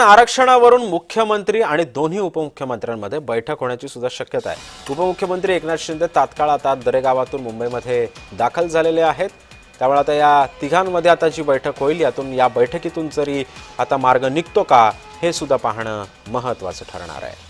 आरक्षणावरून मुख्यमंत्री आणि दोन्ही उपमुख्यमंत्र्यांमध्ये बैठक होण्याची सुद्धा शक्यता आहे। उपमुख्यमंत्री एकनाथ शिंदे तात्काळ आता दरेगावातून मुंबईमध्ये दाखल झालेले आहेत। त्यामुळे आता या तिघांमध्ये आता जी बैठक होईल यातून या बैठकीतून जरी आता मार्ग निघतो का हे सुद्धा पाहणं महत्त्वाचं ठरणार आहे।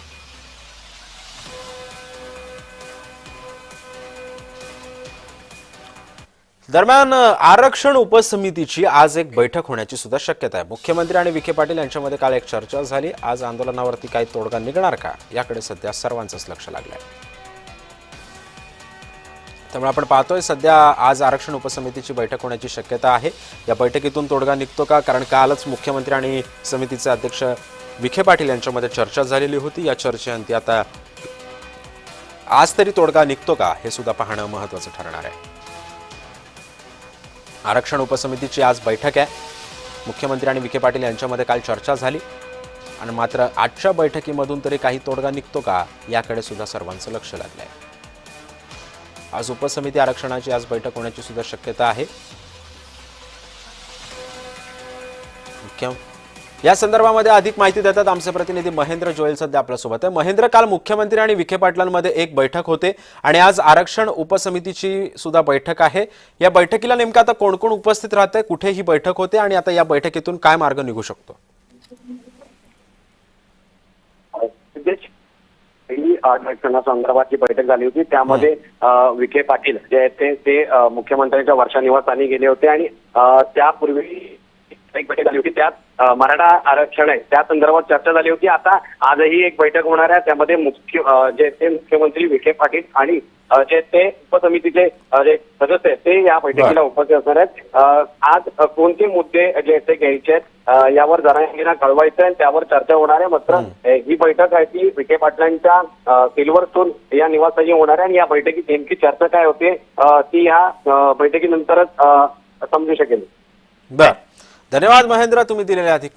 दरम्यान आरक्षण उपसमितीची आज एक बैठक होण्याची सुद्धा शक्यता आहे। मुख्यमंत्री आणि विखे पाटील यांच्यामध्ये काल एक चर्चा झाली। आज आंदोलनावरती काही तोडगा निघणार का याकडे सध्या सर्वांचंच लक्ष लागलंय। त्यामुळे आपण पाहतोय सध्या आज आरक्षण उपसमितीची बैठक होण्याची शक्यता आहे। या बैठकीतून तोडगा निघतो का, कारण कालच मुख्यमंत्री आणि समितीचे अध्यक्ष विखे पाटील यांच्यामध्ये चर्चा झालेली होती। या चर्चेअंती आता आज तरी तोडगा निघतो का हे सुद्धा पाहणं महत्त्वाचं ठरणार आहे। आरक्षण उपसमितीची आज बैठक आहे। मुख्यमंत्री आणि विखे पाटील यांच्यामध्ये काल चर्चा झाली आणि मात्र आजच्या बैठकीमधून तरी काही तोडगा निघतो का याकडे सुद्धा सर्वांचं लक्ष लागलंय। आज उपसमिती आरक्षणाची आज बैठक होण्याची सुद्धा शक्यता आहे। या संदर्भामध्ये अधिक माहिती देतात आमचे प्रतिनिधी महेंद्र जोयल सध्या आपल्यासोबत आहे। महेंद्र, काल मुख्यमंत्री आणि विखे पाटलांमध्ये एक बैठक होते आणि आज आरक्षण उपसमितीची सुद्धा बैठक आहे। या बैठकीला नेमकं आता कोण कोण उपस्थित राहतंय, कुठे ही बैठक होते आणि आता या बैठकीतून काय मार्ग निघू शकतो? आरक्षणासंदर्भात जी बैठक झाली होती त्यामध्ये विखे पाटील जे आहेत ते मुख्यमंत्र्यांच्या वर्षा निवासस्थानी गेले होते आणि त्यापूर्वी एक बैठक झाली होती। त्यात मराठा आरक्षण आहे त्या संदर्भात चर्चा झाली होती। आता आजही एक बैठक होणार आहे, त्यामध्ये जे ते मुख्यमंत्री विखे पाटील आणि जे ते उपसमितीचे जे सदस्य आहेत ते या बैठकीला उपस्थित असणार आहेत। आज कोणते मुद्दे जे ते घ्यायचे आहेत यावर जरांगीला कळवायचं आहे, त्यावर चर्चा होणार आहे। मात्र ही बैठक आहे ती विखे पाटलांच्या सिल्वर स्टोन या निवासस्थानी होणार आहे आणि या बैठकीत नेमकी चर्चा काय होते ती या बैठकीनंतरच समजू शकेल। बरं, धन्यवाद महेंद्र, तुम्ही दिलेल्या अधिक